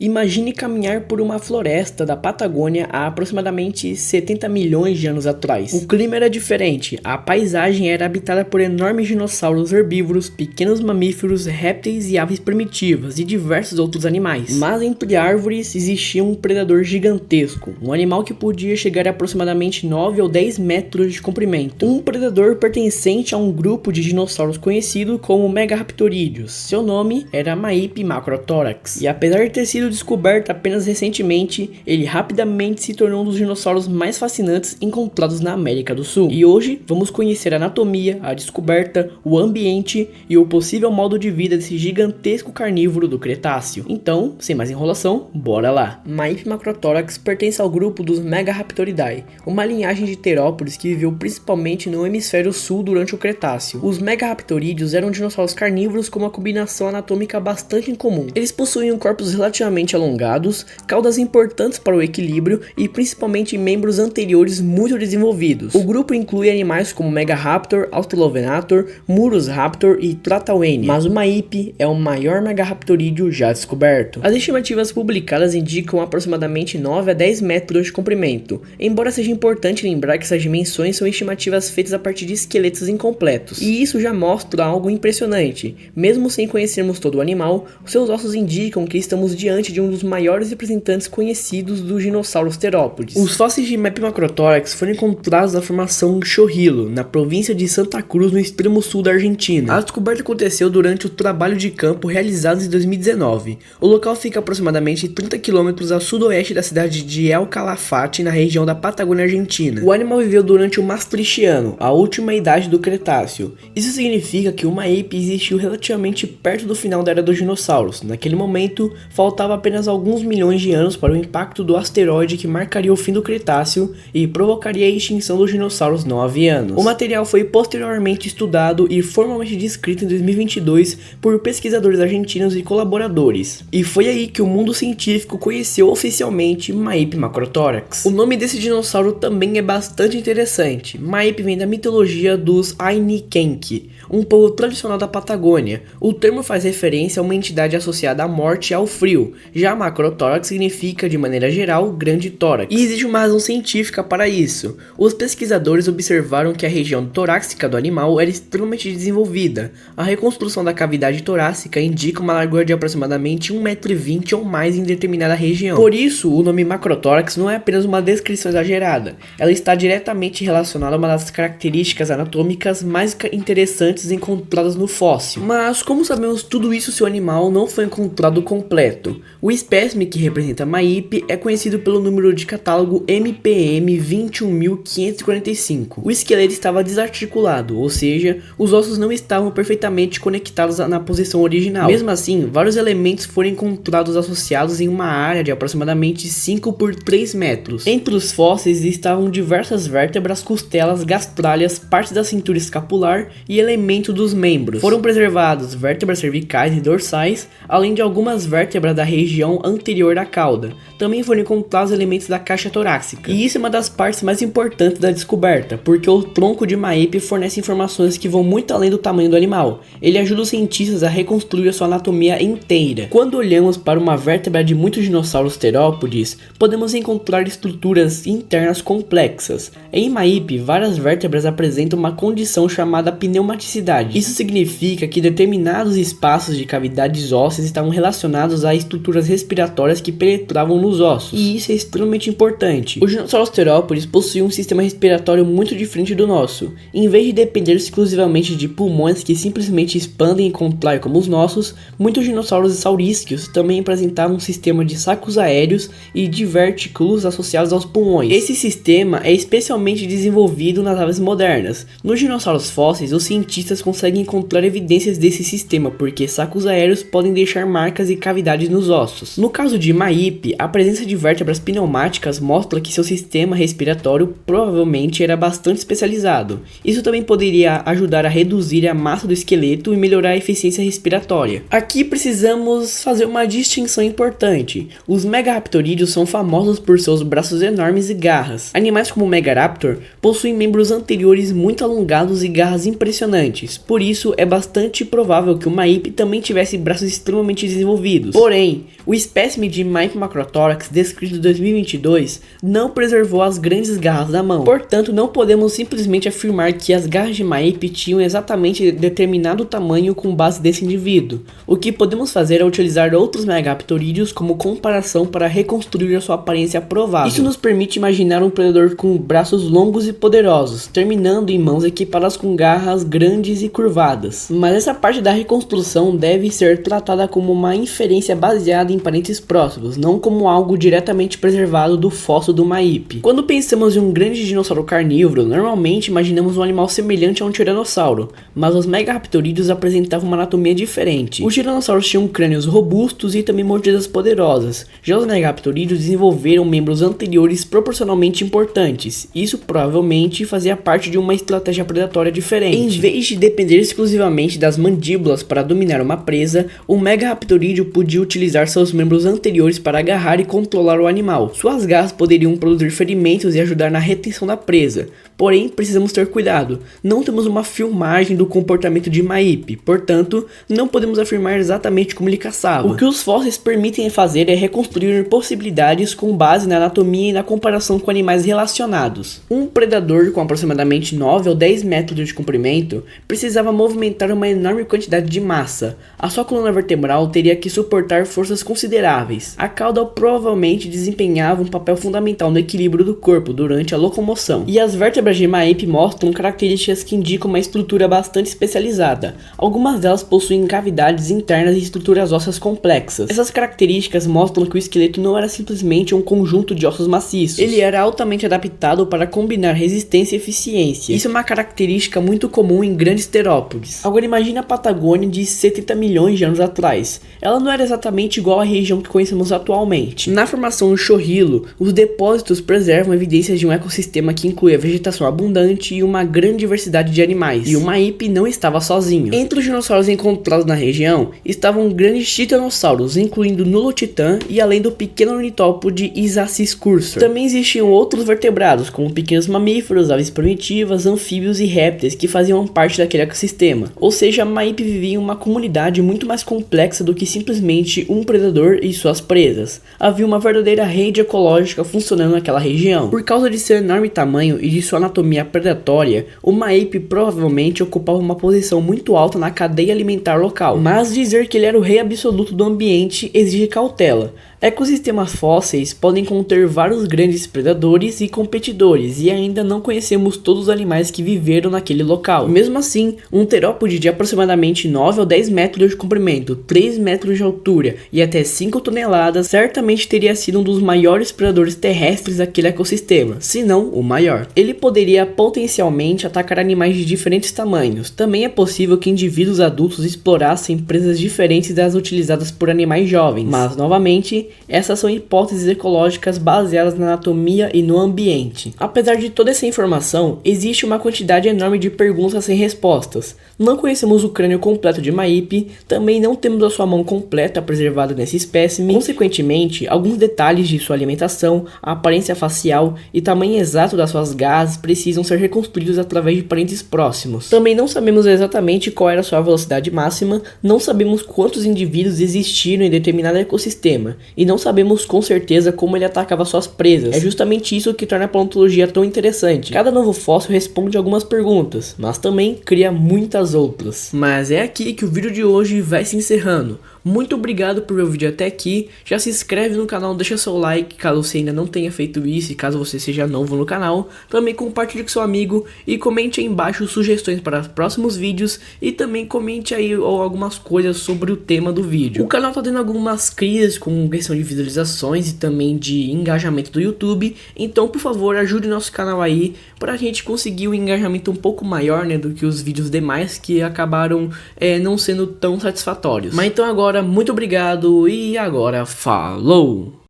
Imagine caminhar por uma floresta da Patagônia há aproximadamente 70 milhões de anos atrás. O clima era diferente, a paisagem era habitada por enormes dinossauros herbívoros, pequenos mamíferos, répteis e aves primitivas e diversos outros animais. Mas entre árvores existia um predador gigantesco, um animal que podia chegar a aproximadamente 9 ou 10 metros de comprimento. Um predador pertencente a um grupo de dinossauros conhecido como Megaraptorídeos. Seu nome era Maipi Macrothorax. E apesar de ter sido descoberto apenas recentemente, ele rapidamente se tornou um dos dinossauros mais fascinantes encontrados na América do Sul. E hoje vamos conhecer a anatomia, a descoberta, o ambiente e o possível modo de vida desse gigantesco carnívoro do Cretáceo. Então, sem mais enrolação, bora lá! Maipi Macrothorax pertence ao grupo dos Megaraptoridae, uma linhagem de terópodes que viveu principalmente no hemisfério sul durante o Cretáceo. Os Megaraptorídeos eram dinossauros carnívoros com uma combinação anatômica bastante incomum. Eles possuíam corpos relativamente alongados, caudas importantes para o equilíbrio e principalmente membros anteriores muito desenvolvidos. O grupo inclui animais como Megaraptor, Australovenator, Murusraptor e Tratauene, mas o Maipi é o maior Megaraptorídeo já descoberto. As estimativas publicadas indicam aproximadamente 9 a 10 metros de comprimento, embora seja importante lembrar que essas dimensões são estimativas feitas a partir de esqueletos incompletos, e isso já mostra algo impressionante. Mesmo sem conhecermos todo o animal, seus ossos indicam que estamos diante de um dos maiores representantes conhecidos dos dinossauros terópodes. Os fósseis de Maipi Macrothorax foram encontrados na formação Chorrillo, na província de Santa Cruz, no extremo sul da Argentina. A descoberta aconteceu durante o trabalho de campo realizado em 2019. O local fica aproximadamente 30 km a sudoeste da cidade de El Calafate, na região da Patagônia Argentina. O animal viveu durante o Maastrichtiano, a última idade do Cretáceo. Isso significa que o Maipi existiu relativamente perto do final da era dos dinossauros. Naquele momento, faltava apenas alguns milhões de anos para o impacto do asteroide que marcaria o fim do Cretáceo e provocaria a extinção dos dinossauros não avianos. O material foi posteriormente estudado e formalmente descrito em 2022 por pesquisadores argentinos e colaboradores. E foi aí que o mundo científico conheceu oficialmente Maipi Macrothorax. O nome desse dinossauro também é bastante interessante. Maipi vem da mitologia dos Aini Kenki, um povo tradicional da Patagônia. O termo faz referência a uma entidade associada à morte e ao frio. Já Macrothorax significa, de maneira geral, grande tórax. E existe uma razão científica para isso. Os pesquisadores observaram que a região torácica do animal era extremamente desenvolvida. A reconstrução da cavidade torácica indica uma largura de aproximadamente 1,20 m ou mais em determinada região. Por isso, o nome Macrothorax não é apenas uma descrição exagerada. Ela está diretamente relacionada a uma das características anatômicas mais interessantes encontradas no fóssil. Mas como sabemos tudo isso se o animal não foi encontrado completo? O espécime que representa Maipi é conhecido pelo número de catálogo MPM 21545. O esqueleto estava desarticulado, ou seja, os ossos não estavam perfeitamente conectados na posição original. Mesmo assim, vários elementos foram encontrados associados em uma área de aproximadamente 5 por 3 metros. Entre os fósseis estavam diversas vértebras, costelas, gastralhas, partes da cintura escapular e elementos dos membros. Foram preservados vértebras cervicais e dorsais, além de algumas vértebras da região anterior da cauda. Também foram encontrados elementos da caixa torácica. E isso é uma das partes mais importantes da descoberta, porque o tronco de Maipi fornece informações que vão muito além do tamanho do animal. Ele ajuda os cientistas a reconstruir a sua anatomia inteira. Quando olhamos para uma vértebra de muitos dinossauros terópodes, podemos encontrar estruturas internas complexas. Em Maipi, várias vértebras apresentam uma condição chamada pneumaticidade. Isso significa que determinados espaços de cavidades ósseas estavam relacionados a estruturas respiratórias que penetravam nos ossos, e isso é extremamente importante. Os dinossauros terópodes possuíam um sistema respiratório muito diferente do nosso. Em vez de depender exclusivamente de pulmões que simplesmente expandem e contraem como os nossos, muitos dinossauros saurísqueos também apresentavam um sistema de sacos aéreos e divertículos associados aos pulmões. Esse sistema é especialmente desenvolvido nas aves modernas. Nos dinossauros fósseis, os cientistas conseguem encontrar evidências desse sistema, porque sacos aéreos podem deixar marcas e cavidades nos ossos. No caso de Maipi, a presença de vértebras pneumáticas mostra que seu sistema respiratório provavelmente era bastante especializado. Isso também poderia ajudar a reduzir a massa do esqueleto e melhorar a eficiência respiratória. Aqui precisamos fazer uma distinção importante. Os Megaraptorídeos são famosos por seus braços enormes e garras. Animais como o Megaraptor possuem membros anteriores muito alongados e garras impressionantes. Por isso, é bastante provável que o Maipi também tivesse braços extremamente desenvolvidos. Porém, O espécime de Maip Macrothorax descrito em 2022 não preservou as grandes garras da mão, portanto não podemos simplesmente afirmar que as garras de Maip tinham exatamente determinado tamanho com base desse indivíduo. O que podemos fazer é utilizar outros Megapterídeos como comparação para reconstruir a sua aparência provável. Isso nos permite imaginar um predador com braços longos e poderosos, terminando em mãos equipadas com garras grandes e curvadas. Mas essa parte da reconstrução deve ser tratada como uma inferência baseada em parentes próximos, não como algo diretamente preservado do fóssil do Maip. Quando pensamos em um grande dinossauro carnívoro, normalmente imaginamos um animal semelhante a um tiranossauro, mas os Megaraptorídeos apresentavam uma anatomia diferente. Os tiranossauros tinham crânios robustos e também mordidas poderosas. Já os Megaraptorídeos desenvolveram membros anteriores proporcionalmente importantes. Isso provavelmente fazia parte de uma estratégia predatória diferente. Em vez de depender exclusivamente das mandíbulas para dominar uma presa, o Megaraptorídeo podia utilizar seus membros anteriores para agarrar e controlar o animal. Suas garras poderiam produzir ferimentos e ajudar na retenção da presa. Porém, precisamos ter cuidado. Não temos uma filmagem do comportamento de Maip, portanto, não podemos afirmar exatamente como ele caçava. O que os fósseis permitem fazer é reconstruir possibilidades com base na anatomia e na comparação com animais relacionados. Um predador com aproximadamente 9 ou 10 metros de comprimento precisava movimentar uma enorme quantidade de massa. A sua coluna vertebral teria que suportar forças consideráveis. A cauda provavelmente desempenhava um papel fundamental no equilíbrio do corpo durante a locomoção. E as vértebras de Maip mostram características que indicam uma estrutura bastante especializada. Algumas delas possuem cavidades internas e estruturas ósseas complexas. Essas características mostram que o esqueleto não era simplesmente um conjunto de ossos maciços. Ele era altamente adaptado para combinar resistência e eficiência. Isso é uma característica muito comum em grandes terópodes. Agora imagine a Patagônia de 70 milhões de anos atrás. Ela não era exatamente igual à região que conhecemos atualmente. Na formação Chorrillo, os depósitos preservam evidências de um ecossistema que inclui a vegetação abundante e uma grande diversidade de animais. E o Maip não estava sozinho. Entre os dinossauros encontrados na região estavam grandes titanossauros, incluindo Nulotitã e além do pequeno ornitópode Isacis cursor. Também existiam outros vertebrados, como pequenos mamíferos, aves primitivas, anfíbios e répteis que faziam parte daquele ecossistema. Ou seja, Maip vivia em uma comunidade muito mais complexa do que simplesmente um predador e suas presas. Havia uma verdadeira rede ecológica funcionando naquela região. Por causa de seu enorme tamanho e de sua anatomia predatória, o Maip provavelmente ocupava uma posição muito alta na cadeia alimentar local. Mas dizer que ele era o rei absoluto do ambiente exige cautela. Ecossistemas fósseis podem conter vários grandes predadores e competidores, e ainda não conhecemos todos os animais que viveram naquele local. Mesmo assim, um terópode de aproximadamente 9 ou 10 metros de comprimento, 3 metros de altura e até 5 toneladas certamente teria sido um dos maiores predadores terrestres daquele ecossistema, se não o maior. Ele poderia potencialmente atacar animais de diferentes tamanhos. Também é possível que indivíduos adultos explorassem presas diferentes das utilizadas por animais jovens, mas novamente, essas são hipóteses ecológicas baseadas na anatomia e no ambiente. Apesar de toda essa informação, existe uma quantidade enorme de perguntas sem respostas. Não conhecemos o crânio completo de Maip, também não temos a sua mão completa preservada nesse espécime. Consequentemente, alguns detalhes de sua alimentação, a aparência facial e tamanho exato das suas garras precisam ser reconstruídos através de parentes próximos. Também não sabemos exatamente qual era a sua velocidade máxima, não sabemos quantos indivíduos existiram em determinado ecossistema, e não sabemos com certeza como ele atacava suas presas. É justamente isso que torna a paleontologia tão interessante. Cada novo fóssil responde algumas perguntas, mas também cria muitas outras. Mas é aqui que o vídeo de hoje vai se encerrando. Muito obrigado por ver o vídeo até aqui. Já se inscreve no canal, deixa seu like caso você ainda não tenha feito isso e caso você seja novo no canal. Também compartilhe com seu amigo e comente aí embaixo sugestões para próximos vídeos e também comente aí algumas coisas sobre o tema do vídeo. O canal tá tendo algumas crises com questão de visualizações e também de engajamento do YouTube, então por favor ajude nosso canal aí para a gente conseguir um engajamento um pouco maior, né, do que os vídeos demais que acabaram não sendo tão satisfatórios. Mas então agora, muito obrigado e agora falou!